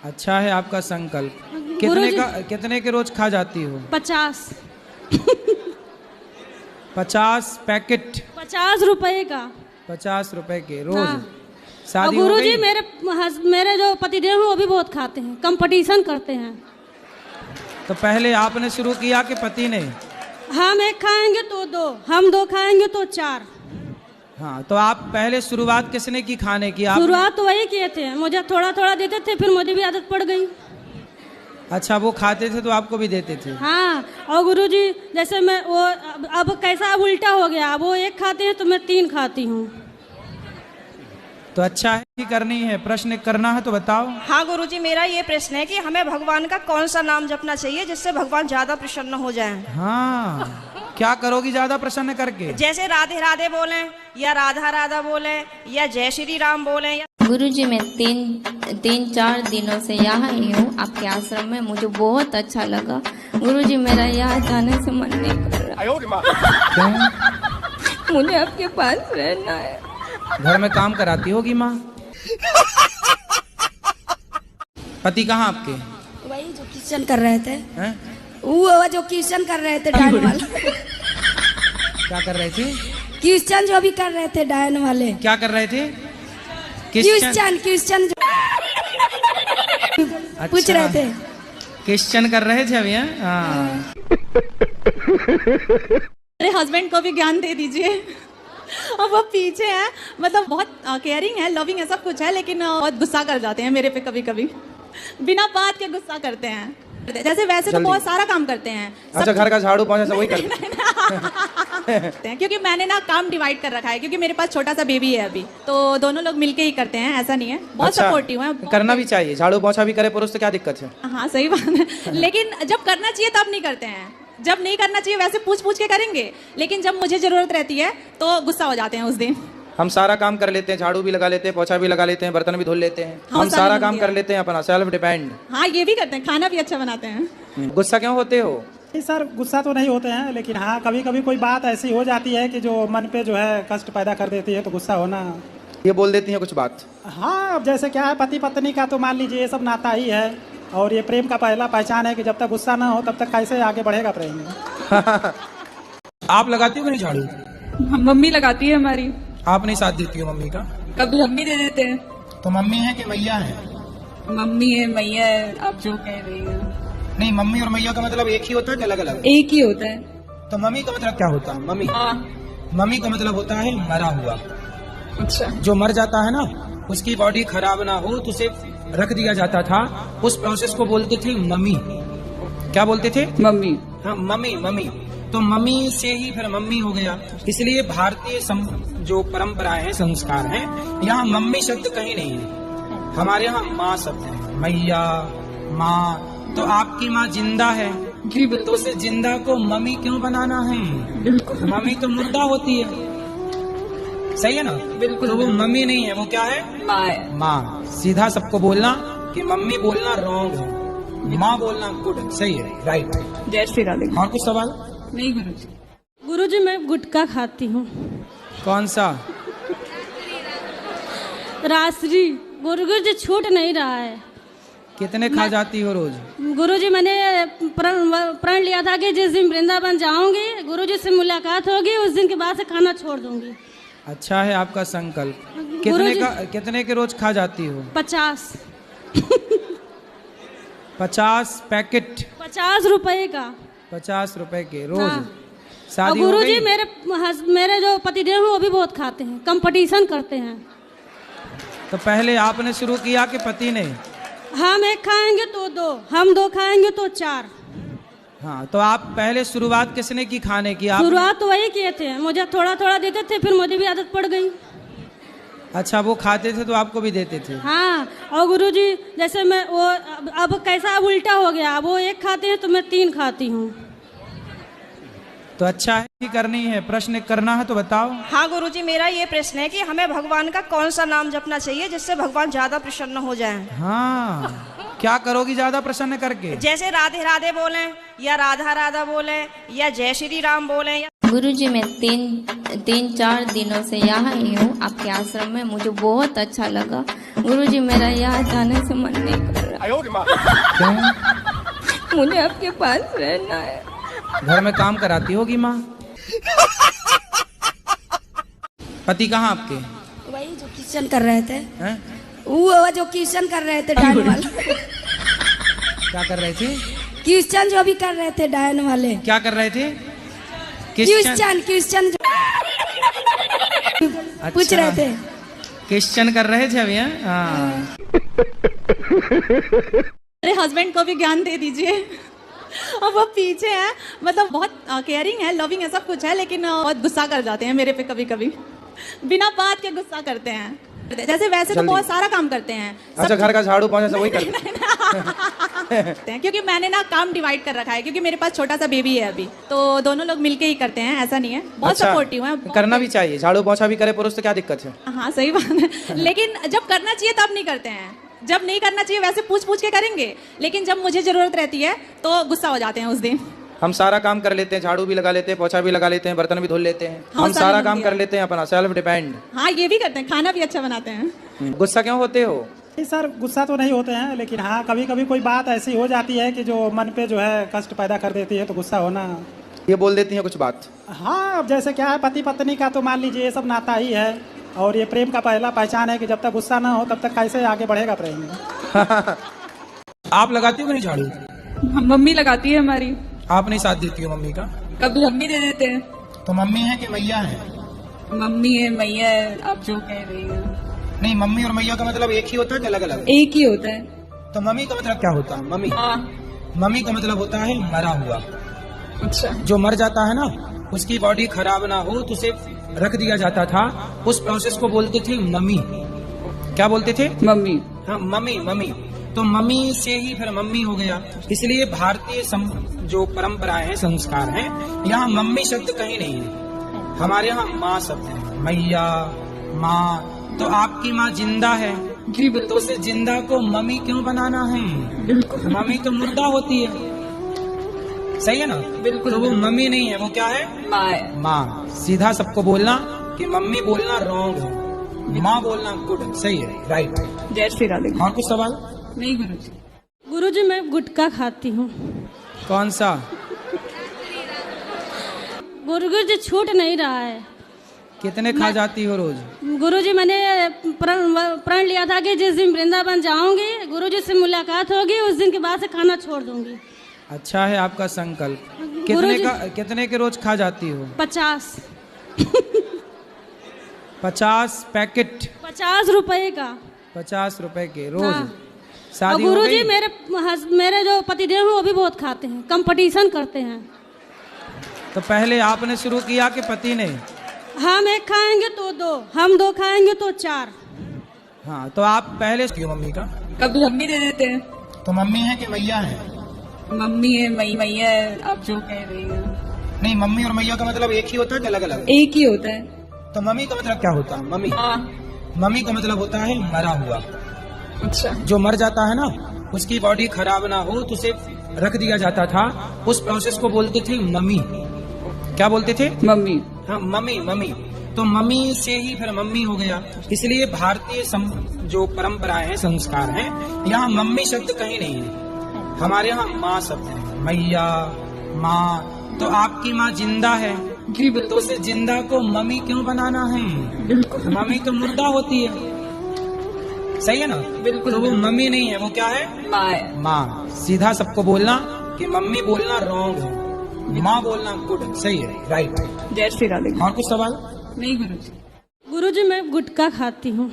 अच्छा है आपका संकल्प। कितने के रोज खा जाती हो? 50। 50 पैकेट? 50 रुपए का। 50 रुपए के रोज? हाँ। शादी हो गुरुजी गई? मेरे जो पतिदेव हैं वो भी बहुत खाते हैं, कंपटीशन करते हैं। तो पहले आपने शुरू किया कि पति ने? हम एक खाएंगे तो 2, हम 2 खाएंगे तो 4। हाँ, तो आप पहले शुरुआत किसने की खाने की? आप शुरुआत तो वही किए थे, मुझे थोड़ा थोड़ा देते थे, फिर मुझे भी आदत पड़ गई। अच्छा, वो खाते थे तो आपको भी देते थे? हाँ, और गुरुजी जैसे मैं वो अब कैसा अब उल्टा हो गया, अब वो एक खाते हैं तो मैं 3 खाती हूँ। तो अच्छा है कि करनी है, प्रश्न करना है तो बताओ। हाँ गुरुजी, मेरा ये प्रश्न है कि हमें भगवान का कौन सा नाम जपना चाहिए जिससे भगवान ज्यादा प्रसन्न हो जाएं? हाँ, क्या करोगी ज्यादा प्रसन्न करके? जैसे राधे राधे बोलें, या राधा राधा बोलें, या जय श्री राम बोलें, या... गुरुजी मैं तीन चार दिनों से यहाँ ही हूँ आपके आश्रम में। मुझे बहुत अच्छा लगा गुरुजी, मेरा यहाँ जाने से मन नहीं कर रहा। मुझे आपके पास रहना है। घर में काम कराती होगी माँ? पति कहाँ आपके? वही जो किचन कर रहे थे। हैं? वो जो किचन कर रहे थे डायन वाले। क्या कर रहे थे? किचन जो भी कर रहे थे डायन वाले। क्या कर रहे थे? क्रिश्चियन पूछ रहे थे। क्रिश्चियन कर रहे थे अभी? हाँ। मेरे हस्बैंड को भी ज्ञान दे दीजिए। अब वो पीछे हैं, मतलब बहुत केयरिंग है, लविंग है, सब कुछ है, लेकिन बहुत गुस्सा कर जाते हैं मेरे पे कभी कभी, बिना बात के गुस्सा करते हैं। जैसे वैसे तो बहुत सारा काम करते हैं। अच्छा, घर का झाड़ू पोंछा सब वही करते हैं। क्योंकि मैंने ना काम डिवाइड कर रखा है, क्योंकि मेरे पास छोटा सा बेबी है अभी, तो दोनों लोग मिलके ही करते हैं, ऐसा नहीं है। बहुत सपोर्टिव है। करना भी चाहिए, झाड़ू पोंछा भी करे पुरुष तो क्या दिक्कत है? हाँ सही बात है, लेकिन जब करना चाहिए तब नहीं करते हैं। जब नहीं करना चाहिए वैसे पूछ पूछ के करेंगे, लेकिन जब मुझे जरूरत रहती है तो गुस्सा हो जाते हैं उस दिन। हम सारा काम कर लेते हैं, झाड़ू भी लगा लेते हैं, पोछा भी लगा लेते हैं, बर्तन भी धुल लेते हैं। हम सारा काम कर लेते हैं अपना, सेल्फ डिपेंड। हाँ, ये भी करते हैं, खाना भी अच्छा बनाते हैं। गुस्सा क्यों होते हो? नहीं सर, गुस्सा तो नहीं होते हैं, लेकिन हाँ कभी कभी कोई बात ऐसी हो जाती है कि जो मन पे जो है कष्ट पैदा कर देती है, तो गुस्सा होना। ये बोल देती है कुछ बात? हाँ, अब जैसे क्या है, पति पत्नी का तो मान लीजिए ये सब नाता ही है, और ये प्रेम का पहला पहचान है कि जब तक गुस्सा ना हो तब तक कैसे आगे बढ़ेगा प्रेम। आप लगाती हो कि नहीं झाड़ू? मम्मी लगाती है हमारी। आप नहीं साथ देती हो मम्मी का? कभी हम भी दे देते हैं। तो मम्मी है कि मैया है? मम्मी है, मैया है, आप जो कह रही हैं। नहीं, मम्मी और मैया का मतलब एक ही होता है कि अलग अलग? एक ही होता है। तो मम्मी का मतलब क्या होता है? मम्मी मम्मी का मतलब होता है मरा हुआ। अच्छा। जो मर जाता है ना, उसकी बॉडी खराब ना हो तो उसे रख दिया जाता था, उस प्रोसेस को बोलते थे मम्मी। क्या बोलते थे? मम्मी। हाँ, मम्मी मम्मी। तो मम्मी से ही फिर मम्मी हो गया। इसलिए भारतीय जो परंपराएं हैं, संस्कार हैं, यहाँ मम्मी शब्द कहीं नहीं है। हमारे यहाँ माँ शब्द है, मैया, माँ। तो आपकी माँ जिंदा है जी, तो उसे जिंदा को मम्मी क्यों बनाना है? मम्मी तो मुर्दा होती है, सही है ना? बिल्कुल। तो वो मम्मी नहीं है, वो क्या है? माँ है। माँ। सीधा सबको बोलना कि मम्मी बोलना रॉन्ग है, माँ बोलना गुड, सही है, राइट। जय श्री राधे। और कुछ सवाल? नहीं गुरुजी। गुरुजी मैं गुटखा खाती हूँ। कौन सा? रासरी। गुरुजी छूट नहीं रहा है। कितने खा जाती हो रोज? गुरुजी मैंने प्रण लिया था कि जिस दिन वृंदावन जाऊंगी, गुरुजी से मुलाकात होगी, उस दिन के बाद से खाना छोड़ दूंगी। अच्छा है आपका संकल्प। कितने के रोज खा जाती हो? 50। 50 पैकेट? 50 रुपए का। 50 रुपए के रोज? हाँ। शादी और गुरुजी हो गई? मेरे जो पतिदेव हैं वो भी बहुत खाते हैं, कंपटीशन करते हैं। तो पहले आपने शुरू किया कि पति ने? हम 1 खाएंगे तो 2, हम 2 खाएंगे तो 4। हाँ, तो आप पहले शुरुआत किसने की खाने की? आप? शुरुआत तो वही किए थे, मुझे थोड़ा थोड़ा देते थे, फिर मुझे भी आदत पड़ गई। अच्छा, वो खाते थे तो आपको भी देते थे? हाँ, और गुरुजी जैसे मैं वो अब कैसा अब उल्टा हो गया, वो 1 खाते हैं तो मैं 3 खाती हूँ। तो अच्छा है कि करनी है, प्रश्न करना है तो बताओ। हाँ गुरुजी, मेरा ये प्रश्न है कि हमें भगवान का कौन सा नाम जपना चाहिए जिससे भगवान ज्यादा प्रसन्न हो जाएं? हाँ, क्या करोगी ज्यादा प्रसन्न करके? जैसे राधे राधे बोलें, या राधा राधा बोलें, या जय श्री राम बोलें, या... गुरुजी मैं तीन चार दिनों से यहाँ ही हूँ आपके आश्रम में। मुझे बहुत अच्छा लगा गुरुजी, मेरा यहाँ जाने से मन नहीं कर रहा। मुझे आपके पास रहना है। घर में काम कराती होगी माँ? पति कहाँ आपके? वही जो किचन कर रहे थे। हैं? वो जो किचन कर रहे थे डायन वाले। क्या कर रहे थे? किचन जो भी कर रहे थे डायन वाले। क्या कर रहे थे? क्रिश्चियन पूछ रहे थे। क्वेश्चन कर रहे थे अभी? हाँ। मेरे हस्बैंड को भी ज्ञान दे दीजिए। अब वो पीछे हैं, मतलब बहुत केयरिंग है, लविंग है, सब कुछ है, लेकिन बहुत गुस्सा कर जाते हैं मेरे पे कभी कभी, बिना बात के गुस्सा करते हैं। जैसे वैसे तो बहुत सारा काम करते हैं। अच्छा, घर का झाड़ू पोंछा सब वही करते हैं। क्योंकि मैंने ना काम डिवाइड कर रखा है, क्योंकि मेरे पास छोटा सा बेबी है अभी, तो दोनों लोग मिलके ही करते हैं, ऐसा नहीं है। बहुत सपोर्टिव है। करना भी चाहिए, झाड़ू पोंछा भी करे पुरुष तो क्या दिक्कत है? हाँ सही बात है, लेकिन जब करना चाहिए तब नहीं करते हैं, जब नहीं करना चाहिए वैसे पूछ पूछ के करेंगे, लेकिन जब मुझे जरूरत रहती है तो गुस्सा हो जाते हैं उस दिन। हम सारा काम कर लेते हैं, झाड़ू भी लगा लेते हैं, पोछा भी लगा लेते हैं, बर्तन भी धुल लेते हैं। हम सारा काम कर लेते हैं अपना, सेल्फ डिपेंड। हाँ ये भी करते हैं, खाना भी अच्छा बनाते हैं। गुस्सा क्यों होते हो? नहीं सर, गुस्सा तो नहीं होते हैं, लेकिन हाँ कभी कभी कोई बात ऐसी हो जाती है कि जो मन पे जो है कष्ट पैदा कर देती है, तो गुस्सा होना। ये बोल देती है कुछ बात? हाँ, अब जैसे क्या है, पति पत्नी का तो मान लीजिए ये सब नाता ही है, और ये प्रेम का पहला पहचान है कि जब तक गुस्सा ना हो तब तक कैसे आगे बढ़ेगा प्रेम। आप लगाती हो कि नहीं झाड़ू? मम्मी लगाती है हमारी। आप नहीं साथ देती हो मम्मी का? कभी मम्मी दे देते हैं। तो मम्मी है कि मैया है? मम्मी है, मैया है, आप जो कह रही हो। नहीं, मम्मी और मैया का मतलब एक ही होता है कि अलग अलग? एक ही होता है। तो मम्मी का मतलब क्या होता है? मम्मी, हाँ। मम्मी का मतलब होता है मरा हुआ। अच्छा। जो मर जाता है ना, उसकी बॉडी खराब ना हो तो उसे रख दिया जाता था, उस प्रोसेस को बोलते थे मम्मी। क्या बोलते थे? मम्मी। हाँ, मम्मी मम्मी। तो मम्मी से ही फिर मम्मी हो गया। इसलिए भारतीय जो परंपराएं हैं, संस्कार हैं, यहाँ मम्मी शब्द कहीं नहीं है। हमारे यहाँ माँ शब्द है, मैया, माँ। तो आपकी माँ जिंदा है जी, तो उसे जिंदा को मम्मी क्यों बनाना है? बिल्कुल। मम्मी तो मुर्दा होती है, सही है ना? बिल्कुल। तो वो मम्मी नहीं है, वो क्या है? माँ है। माँ। सीधा सबको बोलना कि मम्मी बोलना रॉन्ग है, माँ बोलना गुड, सही है, राइट। जय श्री राधे। और कुछ सवाल? नहीं गुरुजी। गुरुजी मैं गुटखा खाती हूँ। कौन सा? गुरुजी छूट नहीं रहा है। कितने खा जाती हो रोज? गुरुजी मैंने प्रण लिया था कि जिस दिन वृंदावन जाऊंगी, गुरुजी से मुलाकात होगी, उस दिन के बाद से खाना छोड़ दूंगी। अच्छा है आपका संकल्प। कितने के रोज खा जाती हो? 50। 50 पैकेट? 50 रुपए का। 50 रुपए के रोज? हाँ। शादी गुरु हो जी गई? मेरे जो पतिदेव हैं वो भी बहुत खाते हैं, कंपटीशन करते हैं। तो पहले आपने शुरू किया कि पति ने? हम एक खाएंगे तो 2, हम 2 खाएंगे तो 4। हाँ, तो आप पहले क्यों मम्मी का? कभी मम्मी दे देते हैं। तो मम्मी है कि मैया है? मम्मी है, मैया है, आप जो कह रही हो। नहीं, मम्मी और मैया का मतलब एक ही होता है कि अलग अलग? एक ही होता है। तो मम्मी का मतलब क्या होता है? मम्मी। हाँ। मम्मी का मतलब होता है मरा हुआ। अच्छा। जो मर जाता है ना, उसकी बॉडी खराब ना हो तो उसे रख दिया जाता था, उस प्रोसेस को बोलते थे मम्मी। क्या बोलते थे? मम्मी। हाँ, मम्मी मम्मी। तो मम्मी से ही फिर मम्मी हो गया। इसलिए भारतीय जो परंपराएं हैं, संस्कार हैं, यहाँ मम्मी शब्द कहीं नहीं है। हमारे यहाँ माँ शब्द है, मैया, माँ। तो आपकी माँ जिंदा है जी, तो उसे जिंदा को मम्मी क्यों बनाना है? बिल्कुल। मम्मी तो मुर्दा होती है, सही है ना? बिल्कुल। तो वो मम्मी नहीं है, वो क्या है? माँ है। माँ। सीधा सबको बोलना कि मम्मी बोलना रॉन्ग है, माँ बोलना गुड, सही है, राइट। जय श्री राधे। और कुछ सवाल? नहीं गुरुजी। गुरुजी मैं गुटखा खाती हूँ।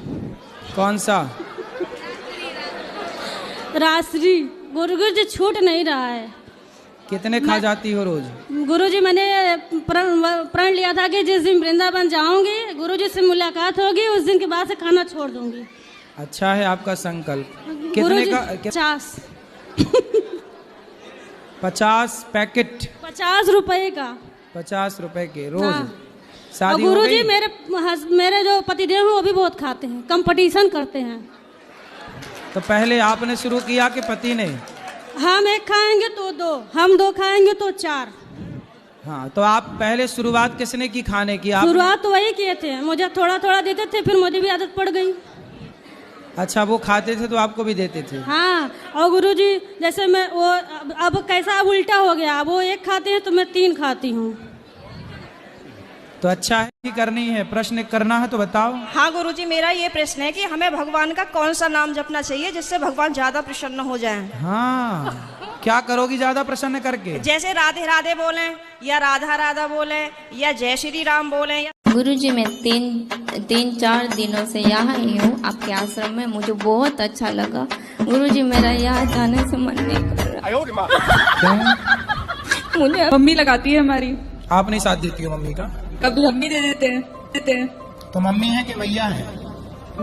कौन सा? रासरी। गुरुजी छूट नहीं रहा है। कितने खा जाती हो रोज? गुरुजी मैंने प्रण लिया था कि जिस दिन वृंदावन जाऊंगी, गुरुजी से मुलाकात होगी, उस दिन के बाद से खाना छोड़ दूंगी। अच्छा है आपका संकल्प। कितने गुरुजी का? 50। 50 पैकेट? 50 रुपए का। 50 रुपए के रोज? हाँ। शादी हो गुरुजी गई? मेरे जो पतिदेव हैं वो भी बहुत खाते हैं, कंपटीशन करते हैं। तो पहले आपने शुरू किया कि पति ने? हम एक खाएंगे तो 2, हम 2 खाएंगे तो 4। हाँ, तो आप पहले शुरुआत किसने की खाने की? आप? शुरुआत तो वही किए थे, मुझे थोड़ा थोड़ा देते थे, फिर मुझे भी आदत पड़ गई। अच्छा, वो खाते थे तो आपको भी देते थे? हाँ। और गुरुजी जैसे मैं वो अब कैसा अब उल्टा हो गया, अब वो 1 खाते हैं तो मैं 3 खाती हूँ। तो अच्छा है कि करनी है, प्रश्न करना है तो बताओ। हाँ गुरुजी, मेरा ये प्रश्न है कि हमें भगवान का कौन सा नाम जपना चाहिए जिससे भगवान ज्यादा प्रसन्न हो जाएं? हाँ, क्या करोगी ज्यादा प्रसन्न करके? जैसे राधे राधे बोले या राधा राधा बोले या जय श्री राम बोले या गुरुजी मैं तीन चार दिनों से यहाँ ही हूँ आपके आश्रम में। मुझे बहुत अच्छा लगा गुरुजी, मेरा यहाँ जाने से मन नहीं कर रहा। मुझे मम्मी लगाती है हमारी, आप नहीं साथ देती हो मम्मी का? कभी हम भी दे देते हैं। तो मम्मी है कि मैया है?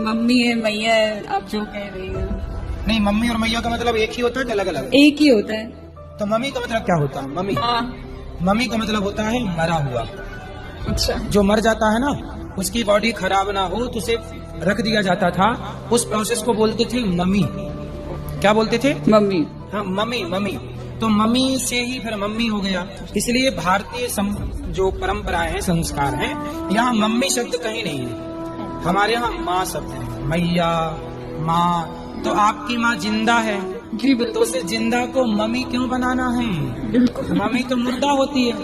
मम्मी है मैया है, आप जो कह रही हो। नहीं, मम्मी और मैया का मतलब एक ही होता है कि अलग अलग? एक ही होता है। तो मम्मी का मतलब क्या होता है? मम्मी हाँ। मम्मी का मतलब होता है मरा हुआ। अच्छा। जो मर जाता है ना, उसकी बॉडी खराब ना हो तो उसे रख दिया जाता था, उस प्रोसेस को बोलते थे मम्मी। क्या बोलते थे? मम्मी। हाँ, मम्मी मम्मी। तो मम्मी से ही फिर मम्मी हो गया। इसलिए भारतीय जो परंपराएं हैं, संस्कार हैं, यहाँ मम्मी शब्द कहीं नहीं है। हमारे यहाँ माँ शब्द है, मैया, माँ। तो आपकी माँ जिंदा है जी, तो उसे जिंदा को मम्मी क्यों बनाना है? मम्मी तो मुर्दा होती है,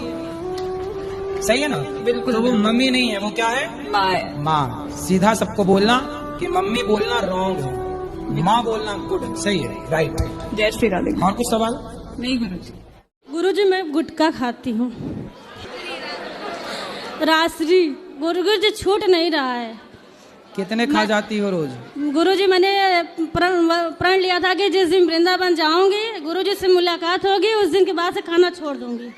सही है ना? बिल्कुल। तो वो मम्मी नहीं है, वो क्या है? माँ है। माँ। सीधा सबको बोलना कि मम्मी बोलना रॉन्ग है, माँ बोलना गुड, सही है, राइट। जय श्री राधे। और कुछ सवाल? नहीं गुरुजी। गुरुजी मैं गुटखा खाती हूँ। रात्रि गुरुजी छूट नहीं रहा है। कितने खा जाती हो रोज? गुरुजी मैंने प्रण लिया था कि जिस दिन वृंदावन जाऊंगी, गुरुजी से मुलाकात होगी, उस दिन के बाद से खाना छोड़ दूंगी।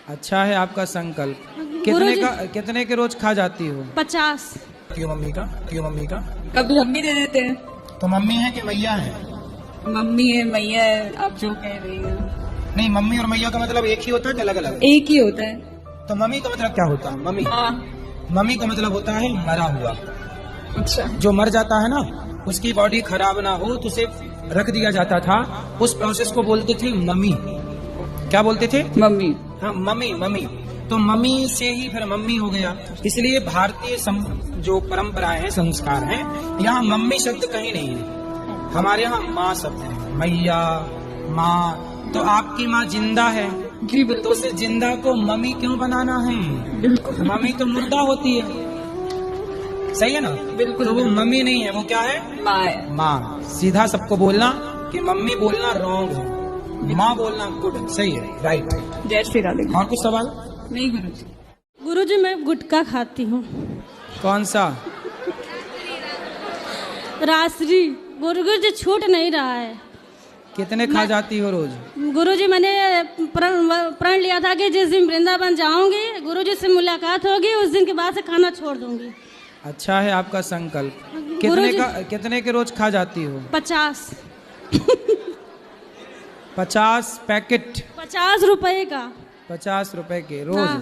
अच्छा है आपका संकल्प। कितने के रोज खा जाती हो? 50। क्यों मम्मी का? क्यों मम्मी का? कभी हम भी दे देते हैं। तो मम्मी है कि मैया है? मम्मी है मैया है, आप जो कह रही हो। नहीं, मम्मी और मैया का मतलब एक ही होता है कि अलग अलग? एक ही होता है। तो मम्मी का मतलब क्या होता है? मम्मी। हाँ। मम्मी का मतलब होता है मरा हुआ। अच्छा। जो मर जाता है ना, उसकी बॉडी खराब ना हो तो उसे रख दिया जाता था, उस प्रोसेस को बोलते थे मम्मी। क्या बोलते थे? मम्मी। हाँ, मम्मी मम्मी। तो मम्मी से ही फिर मम्मी हो गया। इसलिए भारतीय जो परंपराएं हैं, संस्कार हैं, यहाँ मम्मी शब्द कहीं नहीं है। हमारे यहाँ माँ शब्द है, मैया, माँ। तो आपकी माँ जिंदा है जी, तो उसे जिंदा को मम्मी क्यों बनाना है? मम्मी तो मुर्दा होती है, सही है ना? बिल्कुल। तो वो मम्मी नहीं है, वो क्या है? माँ है। माँ। सीधा सबको बोलना कि मम्मी बोलना रॉन्ग है, माँ बोलना गुड, सही है, राइट। जय श्री राधे। और कुछ सवाल? नहीं गुरुजी। गुरुजी मैं गुटखा खाती हूँ। कौन सा? रात्रि गुरुजी छूट नहीं रहा है। कितने खा जाती हो रोज? गुरुजी मैंने प्रण लिया था कि जिस दिन वृंदावन जाऊंगी, गुरुजी से मुलाकात होगी, उस दिन के बाद से खाना छोड़ दूंगी। अच्छा है आपका संकल्प। कितने के रोज खा जाती हो? 50। 50 पैकेट? 50 रुपए का। 50 रुपए के रोज? हाँ। और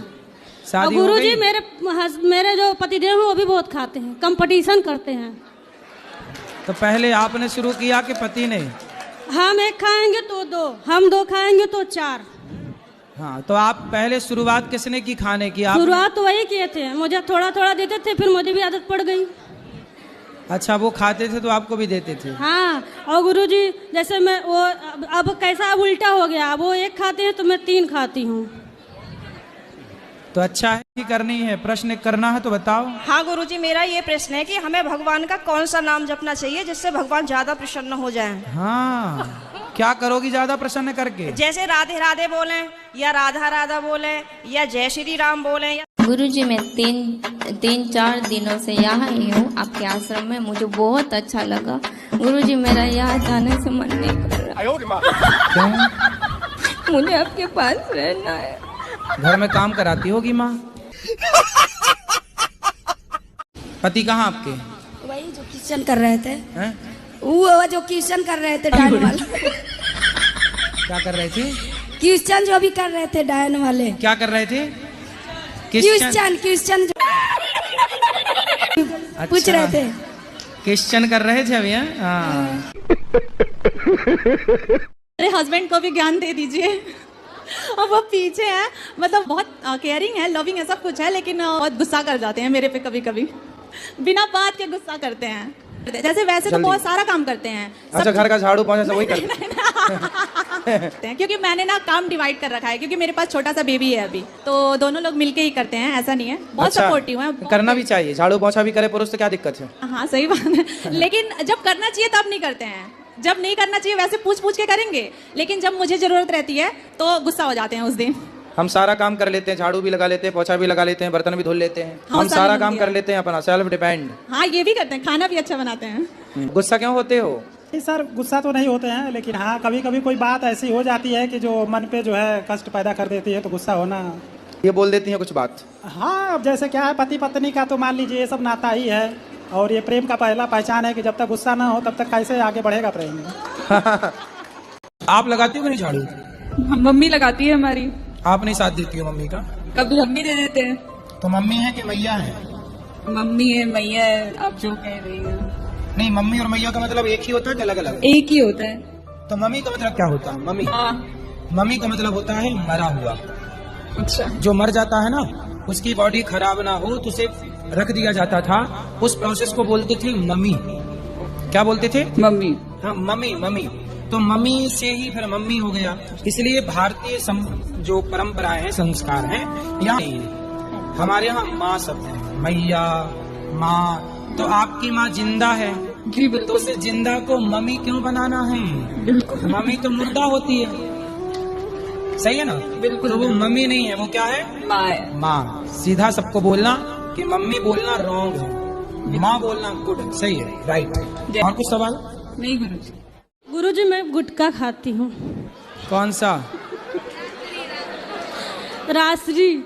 शादी हो गुरुजी गई? मेरे जो पतिदेव हैं वो भी बहुत खाते हैं, कंपटीशन करते हैं। तो पहले आपने शुरू किया कि पति ने? हम एक खाएंगे तो 2, हम 2 खाएंगे तो 4। हाँ, तो आप पहले शुरुआत किसने की खाने की? आप? शुरुआत तो वही किए थे, मुझे थोड़ा थोड़ा देते थे, फिर मुझे भी आदत पड़ गई। अच्छा, वो खाते थे तो आपको भी देते थे? हाँ। और गुरुजी जैसे मैं वो अब कैसा अब उल्टा हो गया, वो 1 खाते हैं तो मैं 3 खाती हूँ। तो अच्छा है कि करनी है। प्रश्न करना है तो बताओ। हाँ गुरुजी, मेरा ये प्रश्न है कि हमें भगवान का कौन सा नाम जपना चाहिए जिससे भगवान ज्यादा प्रसन्न हो जाएं? हाँ, क्या करोगी ज्यादा प्रसन्न करके? जैसे राधे राधे बोले या राधा राधा बोले या जय श्री राम बोले या गुरुजी मैं तीन चार दिनों से यहाँ ही हूँ आपके आश्रम में। मुझे बहुत अच्छा लगा गुरुजी, मेरा यहाँ जाने से मन नहीं कर रहा। मुझे आपके पास रहना है। घर में काम कराती होगी माँ? पति कहाँ आपके? वही जो कीर्तन कर रहे थे। हैं? वो जो कीर्तन कर रहे थे डायन वाले। क्या कर रहे थे? कीर्तन जो भी कर रहे थे डायन वाले। क्या कर रहे थे? क्रिश्चियन पूछ रहे थे। क्रिश्चियन कर रहे थे अभी? हाँ। मेरे हस्बैंड को भी ज्ञान दे दीजिए। अब वो पीछे है, मतलब बहुत केयरिंग है, लविंग है, सब कुछ है, लेकिन बहुत गुस्सा कर जाते हैं मेरे पे कभी कभी। बिना बात के गुस्सा करते हैं। जैसे वैसे तो बहुत सारा काम करते हैं। अच्छा, घर का झाड़ू पोंछा सब वही करते हैं। क्योंकि मैंने ना काम डिवाइड कर रखा है, क्योंकि मेरे पास छोटा सा बेबी है अभी, तो दोनों लोग मिलके ही करते हैं, ऐसा नहीं है। बहुत सपोर्टिव है। करना भी चाहिए, झाड़ू पोंछा भी करे पुरुष तो क्या दिक्कत है? हाँ सही बात है, लेकिन जब करना चाहिए तब नहीं करते हैं। जब नहीं करना चाहिए वैसे पूछ पूछ के करेंगे, लेकिन जब मुझे जरूरत रहती है तो गुस्सा हो जाते हैं उस दिन। हम सारा काम कर लेते हैं, झाड़ू भी लगा लेते हैं, पोछा भी लगा लेते हैं, बर्तन भी धुल लेते हैं। हम सारा काम कर लेते हैं अपना, सेल्फ डिपेंड। हाँ ये भी करते हैं, खाना भी अच्छा बनाते हैं। गुस्सा क्यों होते हो? नहीं सर, गुस्सा तो नहीं होते हैं, लेकिन हाँ कभी कभी कोई बात ऐसी हो जाती है कि जो मन पे जो है कष्ट पैदा कर देती है, तो गुस्सा होना। ये बोल देती हैं कुछ बात? हाँ, अब जैसे क्या है, पति पत्नी का तो मान लीजिए ये सब नाता ही है, और ये प्रेम का पहला पहचान है कि जब तक गुस्सा ना हो तब तक कैसे आगे बढ़ेगा प्रेम। आप लगाती हो कि नहीं झाड़ू? मम्मी लगाती है हमारी। आप नहीं साथ देती हो मम्मी का? कभी हम भी दे देते हैं। तो मम्मी है कि मैया है? मम्मी है मैया है, आप जो कह रही हो। नहीं, मम्मी और मैया का मतलब एक ही होता है कि अलग अलग? एक ही होता है। तो मम्मी का मतलब क्या होता है? मम्मी मम्मी का मतलब होता है मरा हुआ। अच्छा। जो मर जाता है ना, उसकी बॉडी खराब ना हो तो उसे रख दिया जाता था, उस प्रोसेस को बोलते थे मम्मी। क्या बोलते थे? मम्मी। हाँ, मम्मी मम्मी। तो मम्मी से ही फिर मम्मी हो गया। इसलिए भारतीय जो परंपराएं हैं, संस्कार हैं, यहाँ नहीं है। हमारे यहाँ माँ शब्द है, मैया, माँ। तो आपकी माँ जिंदा है जी बिल्कुल। तो उसे जिंदा को मम्मी क्यों बनाना है? बिल्कुल। मम्मी तो मुर्दा होती है, सही है ना? बिल्कुल। तो वो मम्मी नहीं है, वो क्या है? माँ है। माँ। सीधा सबको बोलना कि मम्मी बोलना रॉन्ग है, माँ बोलना गुड, सही है, राइट। और कुछ सवाल? नहीं गुरुजी। गुरुजी मैं गुटखा खाती हूँ। कौन सा? रासरी।